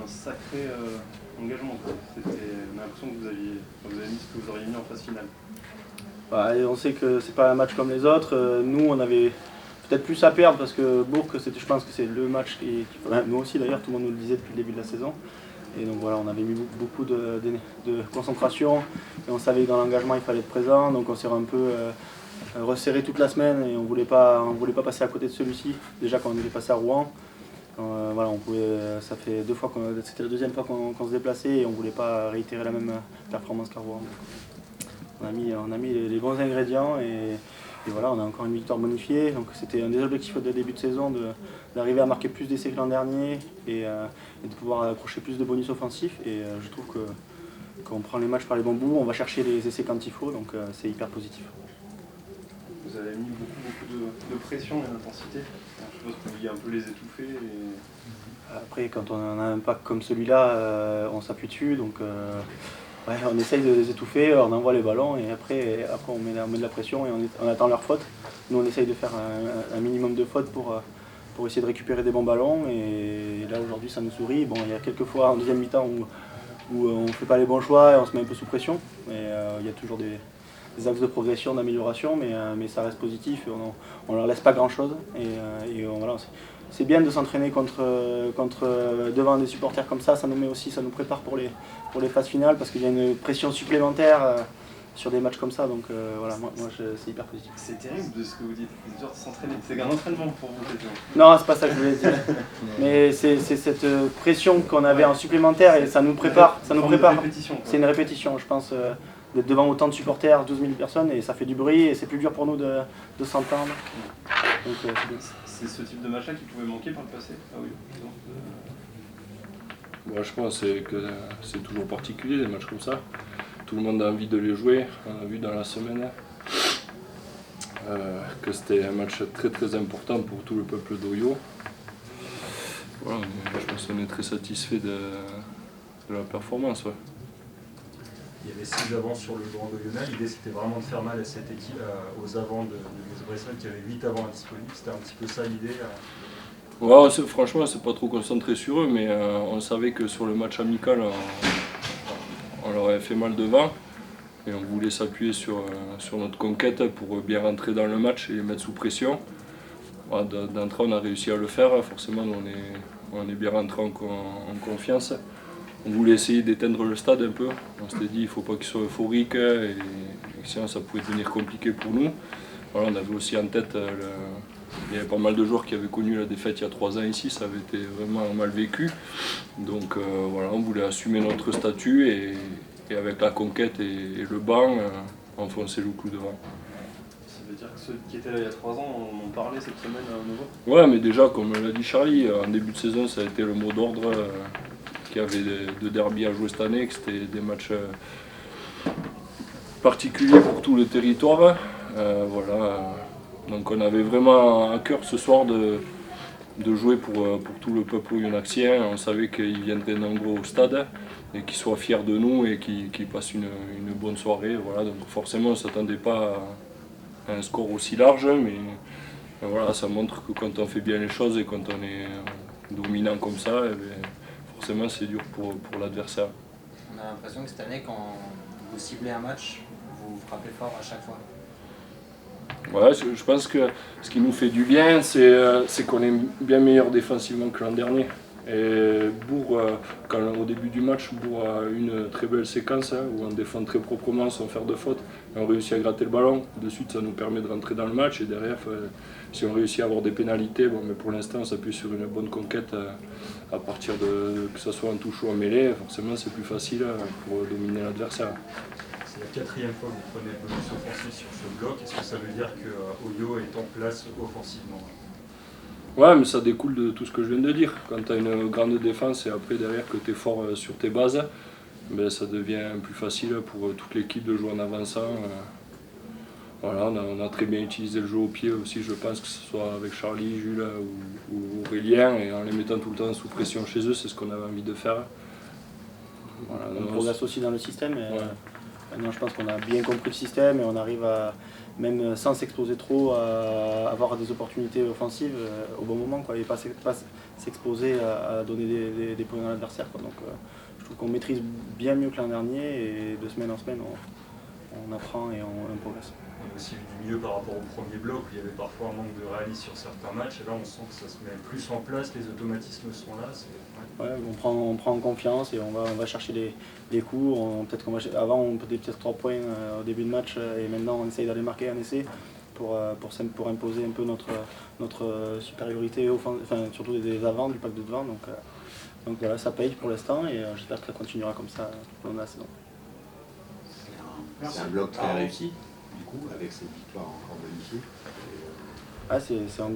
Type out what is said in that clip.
un sacré engagement. On a l'impression que vous avez mis ce que vous auriez mis en phase finale. Bah, et on sait que c'est pas un match comme les autres. Nous, on avait peut-être plus à perdre parce que Bourg, je pense que c'est le match nous aussi d'ailleurs, tout le monde nous le disait depuis le début de la saison. Et donc voilà, on avait mis beaucoup de concentration et on savait que dans l'engagement il fallait être présent. Donc on s'est un peu resserré toute la semaine et on voulait pas passer à côté de celui-ci. Déjà quand on est passé à Rouen, voilà, ça fait c'était la deuxième fois qu'on se déplaçait et on voulait pas réitérer la même performance qu'à Rouen. On a mis les bons ingrédients et voilà, on a encore une victoire bonifiée. Donc c'était un des objectifs de début de saison d'arriver à marquer plus d'essais que l'an dernier et de pouvoir accrocher plus de bonus offensifs. Et je trouve que quand on prend les matchs par les bons bouts, on va chercher les essais quand il faut, donc c'est hyper positif. Vous avez mis beaucoup de pression et d'intensité. Je suppose que vous vouliez un peu les étouffer. Après, quand on a un pack comme celui-là, on s'appuie dessus. Donc ouais, on essaye de les étouffer, on envoie les ballons et après on met de la pression et on attend leur faute. Nous on essaye de faire un minimum de fautes pour essayer de récupérer des bons ballons et là aujourd'hui ça nous sourit. Bon, il y a quelques fois en deuxième mi-temps où on ne fait pas les bons choix et on se met un peu sous pression. Et il y a toujours des axes de progression, d'amélioration, mais ça reste positif et on ne leur laisse pas grand chose. Voilà, c'est bien de s'entraîner devant des supporters comme ça nous prépare pour les phases finales parce qu'il y a une pression supplémentaire sur des matchs comme ça, donc voilà, moi c'est hyper positif. C'est terrible de ce que vous dites, c'est dur de s'entraîner, c'est un entraînement pour vous. Non, c'est pas ça que je voulais dire, mais c'est cette pression qu'on avait en supplémentaire et ça nous prépare. C'est une répétition, je pense, d'être devant autant de supporters, 12 000 personnes, et ça fait du bruit et c'est plus dur pour nous de s'entendre. C'est ce type de match-là qui pouvait manquer par le passé? Ah oui. Moi, je pense que c'est toujours particulier des matchs comme ça. Tout le monde a envie de les jouer. On a vu dans la semaine que c'était un match très très important pour tout le peuple d'Oyo. Voilà, je pense qu'on est très satisfait de la performance. Ouais. Il y avait 6 avants sur le Grand Oyonnax. L'idée c'était vraiment de faire mal à cette équipe, aux avants de Bressuire qui avait 8 avants disponibles. C'était un petit peu ça l'idée. Ouais, franchement, c'est pas trop concentré sur eux, mais on savait que sur le match amical, on leur avait fait mal devant. Et on voulait s'appuyer sur notre conquête pour bien rentrer dans le match et les mettre sous pression. Voilà, d'entrée, on a réussi à le faire. Forcément, on est bien rentré en confiance. On voulait essayer d'éteindre le stade un peu. On s'était dit qu'il ne faut pas qu'il soit euphorique et sinon ça pouvait devenir compliqué pour nous. Voilà, on avait aussi en tête, il y avait pas mal de joueurs qui avaient connu la défaite il y a 3 ans ici, ça avait été vraiment mal vécu. Donc voilà, on voulait assumer notre statut et avec la conquête et le banc, enfoncer le clou devant. Ça veut dire que ceux qui étaient là il y a 3 ans en ont parlé cette semaine à nouveau? Ouais, mais déjà, comme l'a dit Charlie, en début de saison, ça a été le mot d'ordre. Qu'il y avait de derby à jouer cette année, que c'était des matchs particuliers pour tout le territoire. Voilà. Donc on avait vraiment à cœur ce soir de jouer pour tout le peuple oyonnaxien. On savait qu'ils viendraient nombreux au stade et qu'ils soient fiers de nous et qu'ils passent une bonne soirée. Voilà. Donc forcément on ne s'attendait pas à un score aussi large, mais voilà, ça montre que quand on fait bien les choses et quand on est dominant comme ça, forcément c'est dur pour l'adversaire. On a l'impression que cette année, quand vous ciblez un match, vous frappez fort à chaque fois. Ouais, je pense que ce qui nous fait du bien, c'est qu'on est bien meilleur défensivement que l'an dernier. Et Bourg, au début du match, Bourg a une très belle séquence où on défend très proprement sans faire de faute. Et on réussit à gratter le ballon. De suite, ça nous permet de rentrer dans le match. Et derrière, si on réussit à avoir des pénalités, bon, mais pour l'instant, on s'appuie sur une bonne conquête à partir de que ce soit en touche ou en mêlée. Forcément, c'est plus facile pour dominer l'adversaire. C'est la 4e fois que vous prenez le bonus offensif sur ce bloc. Est-ce que ça veut dire que Oyo est en place offensivement? Ouais, mais ça découle de tout ce que je viens de dire. Quand tu as une grande défense et après derrière que tu es fort sur tes bases, ben, ça devient plus facile pour toute l'équipe de jouer en avançant. Voilà, on a très bien utilisé le jeu au pied aussi, je pense, que ce soit avec Charlie, Jules ou Aurélien, et en les mettant tout le temps sous pression chez eux, c'est ce qu'on avait envie de faire. Voilà, on progresse aussi dans le système. Maintenant, je pense qu'on a bien compris le système et on arrive à, même sans s'exposer trop, à avoir des opportunités offensives au bon moment, quoi, et s'exposer à donner des points à l'adversaire. Donc je trouve qu'on maîtrise bien mieux que l'an dernier et de semaine en semaine on apprend et on progresse. Et aussi du mieux par rapport au premier bloc où il y avait parfois un manque de réalisme sur certains matchs. Et là, on sent que ça se met plus en place, les automatismes sont là. Ouais, on prend confiance et on va chercher les coups. Avant, on perdait peut-être 3 points au début de match et maintenant, on essaye d'aller marquer un essai pour imposer un peu notre supériorité, surtout des avants, du pack de devant. Donc voilà, ça paye pour l'instant et j'espère que ça continuera comme ça tout au long de la saison. C'est un bloc très réussi, du coup, avec cette victoire encore bonifiée. Ah, c'est un